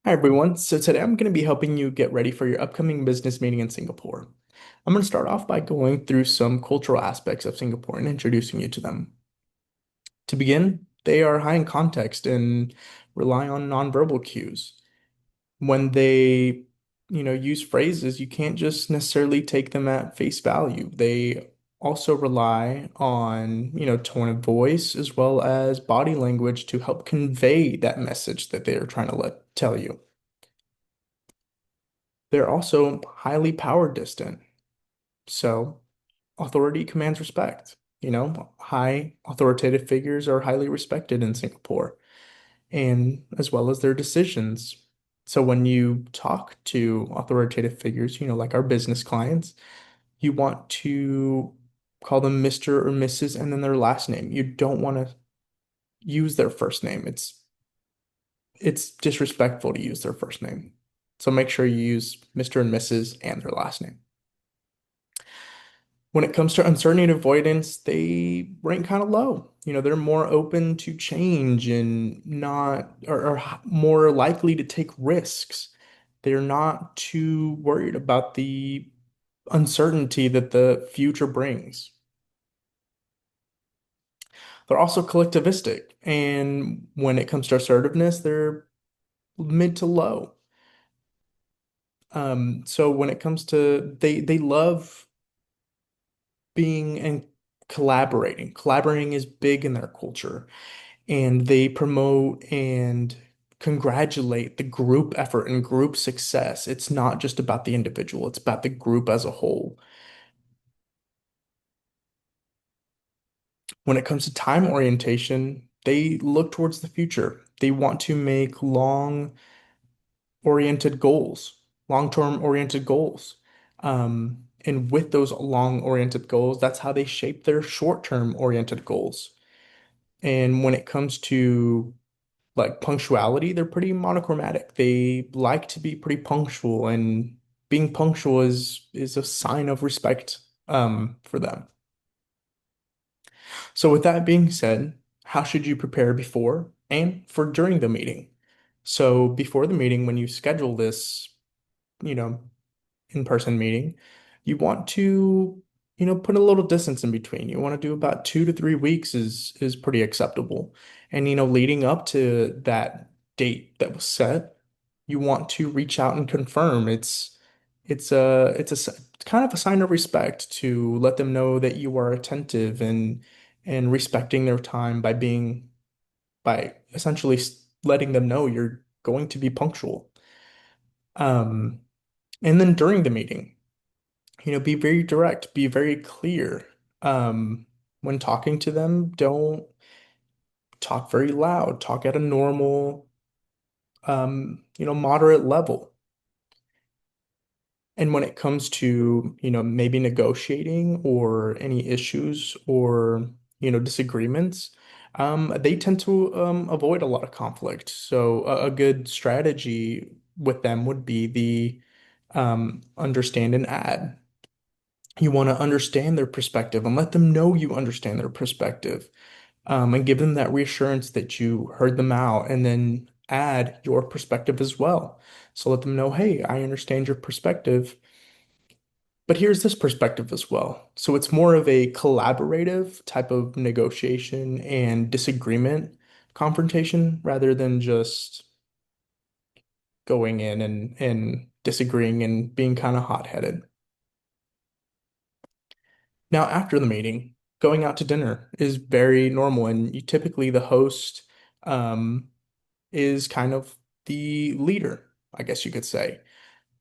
Hi everyone. So today I'm going to be helping you get ready for your upcoming business meeting in Singapore. I'm going to start off by going through some cultural aspects of Singapore and introducing you to them. To begin, they are high in context and rely on nonverbal cues. When they, use phrases, you can't just necessarily take them at face value. They also rely on, tone of voice as well as body language to help convey that message that they are trying to tell you. They're also highly power distant. So authority commands respect. High authoritative figures are highly respected in Singapore, and as well as their decisions. So when you talk to authoritative figures, like our business clients, you want to call them Mr. or Mrs. and then their last name. You don't want to use their first name. It's disrespectful to use their first name. So make sure you use Mr. and Mrs. and their last name. When it comes to uncertainty and avoidance, they rank kind of low. They're more open to change and not, or more likely to take risks. They're not too worried about the uncertainty that the future brings. They're also collectivistic. And when it comes to assertiveness, they're mid to low. So when it comes to they love being and collaborating. Collaborating is big in their culture, and they promote and congratulate the group effort and group success. It's not just about the individual, it's about the group as a whole. When it comes to time orientation, they look towards the future. They want to make oriented goals, long-term oriented goals. And with those long oriented goals, that's how they shape their short-term oriented goals. And when it comes to like punctuality, they're pretty monochromatic. They like to be pretty punctual, and being punctual is a sign of respect for them. So with that being said, how should you prepare before and for during the meeting? So before the meeting, when you schedule this, you know, in-person meeting, you want to, put a little distance in between. You want to do about 2 to 3 weeks is pretty acceptable. And leading up to that date that was set, you want to reach out and confirm. It's kind of a sign of respect to let them know that you are attentive and respecting their time by essentially letting them know you're going to be punctual. Um, and then during the meeting, be very direct, be very clear. Um, when talking to them, don't talk very loud, talk at a normal, moderate level. And when it comes to, maybe negotiating or any issues or, disagreements, they tend to avoid a lot of conflict. So a good strategy with them would be the understand and add. You want to understand their perspective and let them know you understand their perspective, and give them that reassurance that you heard them out, and then add your perspective as well. So let them know, hey, I understand your perspective, but here's this perspective as well. So it's more of a collaborative type of negotiation and disagreement confrontation rather than just going in and disagreeing and being kind of hot-headed. Now, after the meeting, going out to dinner is very normal, and typically the host um, is kind of the leader, I guess you could say.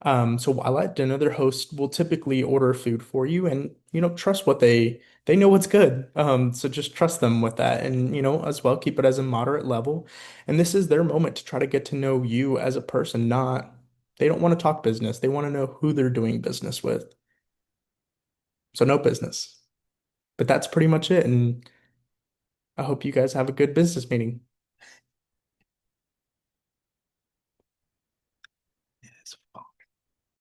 So while at dinner, their host will typically order food for you, and trust what they know what's good. So just trust them with that, and as well keep it as a moderate level. And this is their moment to try to get to know you as a person. Not They don't want to talk business; they want to know who they're doing business with. So no business. But that's pretty much it. And I hope you guys have a good business meeting.